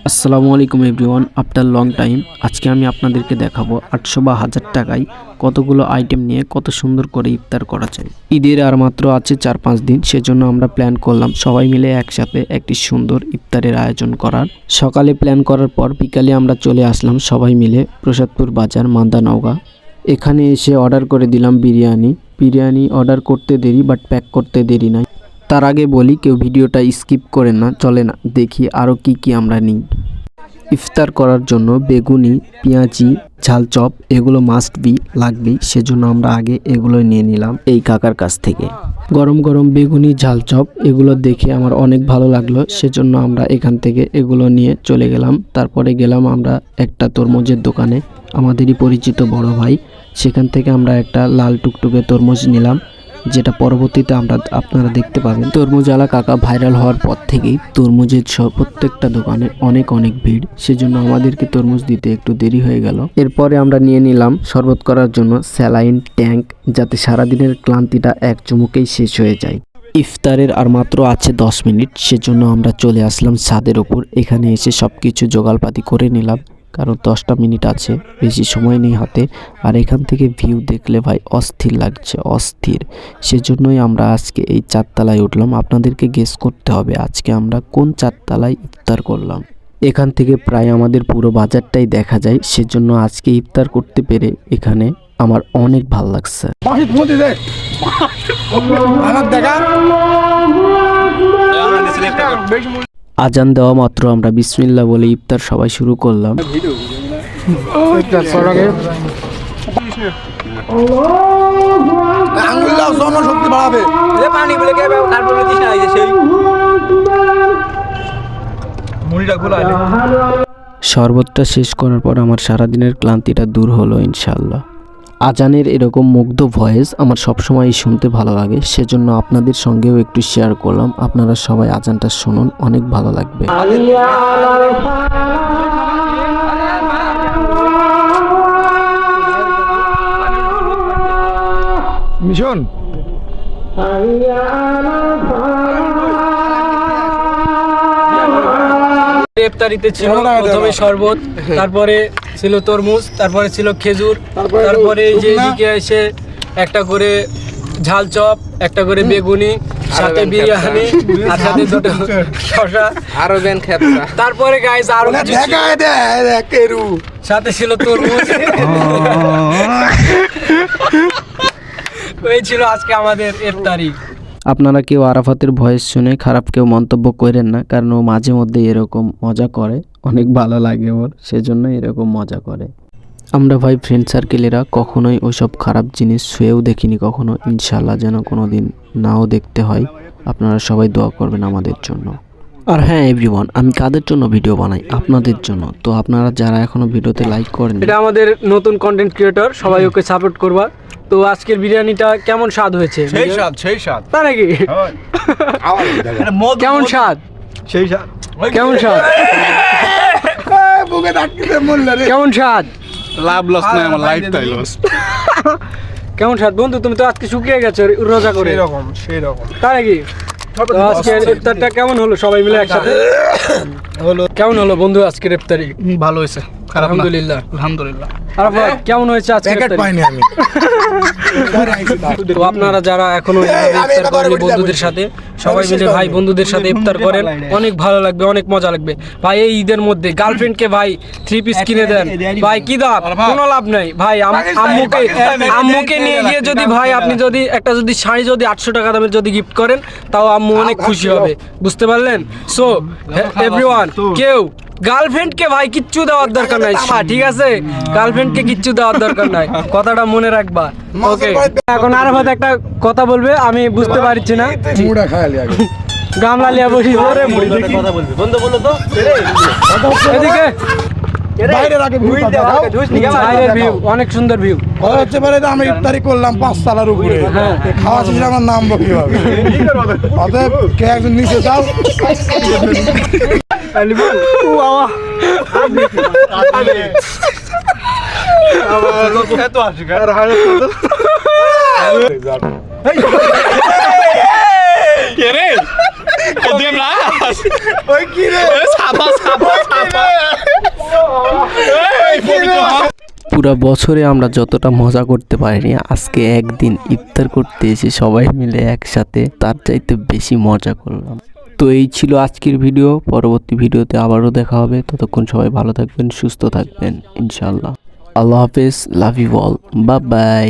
আসসালামু আলাইকুম everyone, after long time আজকে আমি আপনাদেরকে দেখাবো 800 বা 1000 টাকায় কতগুলো আইটেম নিয়ে কত সুন্দর করে ইফতার করা যায়। ঈদের আর মাত্র আছে 4-5 দিন, সেজন্য আমরা প্ল্যান করলাম সবাই মিলে একসাথে একটি সুন্দর ইফতারের আয়োজন করার। সকালে প্ল্যান করার পর বিকালে আমরা চলে আসলাম সবাই মিলে প্রসাদপুর বাজার মান্দানওগাঁ। এখানে এসে অর্ডার করে দিলাম বিরিয়ানি অর্ডার করতে দেরি, বাট প্যাক করতে দেরি নাই। তার আগে বলি, কেউ ভিডিওটা স্কিপ করেন না, চলে না দেখি আরও কি আমরা নিই। ইফতার করার জন্য বেগুনি, পেঁয়াজি, ঝাল চপ এগুলো মাস্ট বি লাগবেই, সেজন্য আমরা আগে এগুলো নিয়ে নিলাম এই কাকার কাছ থেকে। গরম গরম বেগুনি, ঝাল চপ এগুলো দেখে আমার অনেক ভালো লাগলো, সেজন্য আমরা এখান থেকে এগুলো নিয়ে চলে গেলাম। তারপরে গেলাম আমরা একটা তরমুজের দোকানে, আমাদেরই পরিচিত বড় ভাই, সেখান থেকে আমরা একটা লাল টুকটুকে তরমুজ নিলাম, যেটা পরবর্তীতে আপনারা দেখতে পাবেন। তরমুজওয়ালা কাকা ভাইরাল হওয়ার পর থেকেই তরমুজের প্রত্যেকটা দোকানে অনেক ভিড়, সেজন্য আমাদেরকে তরমুজ দিতে একটু দেরি হয়ে গেল। এরপরে আমরা নিয়ে নিলাম শরবত করার জন্য স্যালাইন ট্যাঙ্ক, যাতে সারাদিনের ক্লান্তিটা এক চুমুকেই শেষ হয়ে যায়। ইফতারের আর মাত্র আছে 10 মিনিট, সেজন্য আমরা চলে আসলাম ছাদের ওপর। এখানে এসে সব কিছু জোগাড়পাতি করে নিলাম, কারণ 10টা মিনিট আছে, বেশি সময় নেই হাতে। আর এখান থেকে ভিউ দেখলে ভাই অস্থির লাগছে, অস্থির। সেজন্যই আমরা আজকে এই 4তলায় উঠলাম। আপনাদেরকে গেস করতে হবে আজকে আমরা কোন 4তলায় ইফতার করলাম। এখান থেকে প্রায় আমাদের পুরো বাজারটাই দেখা যায়, সেজন্য আজকে ইফতার করতে পেরে এখানে আমার অনেক ভালো লাগছে। আজান দেওয়া মাত্র আমরা বিসমিল্লাহ বলে ইফতার সবাই শুরু করলাম। শরবতটা শেষ করার পর আমার সারাদিনের ক্লান্তিটা দূর হলো ইনশাল্লাহ। আজানের এরকম মুগ্ধ ভয়েস আমার সবসময় শুনতে ভালো লাগে, সেজন্য আপনাদের সঙ্গেও একটু শেয়ার করলাম। আপনারা সবাই আজানটা শুনুন, অনেক ভালো লাগবে। মিশন ইফতারিতে ছিল প্রথমে শরবত, তারপরে ছিল তরমুজ, তারপরে ছিল খেজুর, তারপরে এই যে এদিকে এসে একটা করে ঝাল চপ, একটা করে বেগুনি, সাথে বিরিয়ানি, আর সাথে দুটো শসা, আরো দেন খেতরা। তারপরে গাইস আরো সাথে ছিল তরমুজ। এই ছিল আজকে আমাদের ইফতারি। আপনারা কেউ আরাফাতের ভয়েস শুনে খারাপ কেউ মন্তব্য করেন না, কারণ ও মাঝে মধ্যে এরকম মজা করে, অনেক ভালো লাগে ওর, সেজন্য এরকম মজা করে। আমরা ভাই ফ্রেন্ড সার্কেলেরা কখনোই ওইসব খারাপ জিনিস ছুঁয়েও দেখিনি কখনো, ইনশাল্লাহ যেন কোনো দিন নাও দেখতে হয়। আপনারা সবাই দোয়া করবেন আমাদের জন্য। আর হ্যাঁ এভরিওয়ান, আমি কাদের জন্য ভিডিও বানাই? আপনাদের জন্য। তো আপনারা যারা এখনো ভিডিওতে লাইক করেন, এটা আমাদের নতুন কন্টেন্ট ক্রিয়েটর, সবাই ওকে সাপোর্ট করবা। তো আজকের বিরিয়ানিটা কেমন স্বাদ হয়েছে? সেই স্বাদ তা নাকি? কেমন স্বাদ? সেই স্বাদ কেমন স্বাদ? বুকে ডাকতে বললে রে কেমন স্বাদ? লাভ লস না, আমার লাইফটাই লস। কেমন স্বাদ বন্ধু? তুমি তো আজকে শুকিয়ে গেছো রোজা করে। সেই রকম তা নাকি? তো আজকের ইফতারটা কেমন হলো সবাই মিলে একসাথে? কেমন হলো বন্ধু আজকের ইফতারি? ভালো হয়েছে, আলহামদুলিল্লাহ। আলহামদুলিল্লাহ। আরাফাত কেমন হয়েছে আজকের ইফতারি? পাইনি আমি। তো আপনারা যারা এখনো ইফতার করেনি বন্ধুদের সাথে, সবাই মিলে ভাই বন্ধুদের সাথে ইফতার করেন, অনেক ভালো লাগবে, অনেক মজা লাগবে ভাই। এই ঈদের মধ্যে গার্লফ্রেন্ডকে ভাই 3 পিস কিনে দেন ভাই, কি দাম, কোনো লাভ নাই ভাই। আম্মুকে নিয়ে গিয়ে যদি ভাই আপনি যদি একটা যদি শাড়ি যদি 800 টাকা দামের যদি গিফট করেন, তাও আম্মু অনেক খুশি হবে, বুঝতে পারলেন? সো এভরিওয়ান, কেউ গার্লফ্রেন্ডকে ভাই কিচ্ছু দেওয়ার দরকার নাই, ঠিক আছে? গার্লফ্রেন্ডকে কিচ্ছু দেওয়ার দরকার নাই, কথাটা মনে রাখবা, ওকে? এখন আরাফাত একটা কথা বলবে, আমি বুঝতে পারছি না। মুড়া খাইলি আগে গামলা লিয়া বসি ধরে মুড়ি কথা বলবি, বন্ধু বলো তো এদিকে বাইরে রাখে ভিউ দাও। বাইরের ভিউ অনেক সুন্দর ভিউ। কথা হচ্ছে পারে আমরা ইফতারি করলাম 5 তলার উপরে, খাওয়া শেষে আমার নাম কিভাবে? অতএব কে একজন নিচে যাও। Dia belas. Oh kira. Sabar. পুরো বছরে আমরা যতটা মজা করতে পারিনি, আজকে একদিন ইফতার করতে এসে সবাই মিলে একসাথে তার চাইতে বেশি মজা করলাম। তো এই ছিল আজকের ভিডিও। পরবর্তী ভিডিওতে আবারও দেখা হবে। ততক্ষণ সবাই ভালো থাকবেন, সুস্থ থাকবেন ইনশাআল্লাহ। আল্লাহ হাফেজ, love you all, bye by.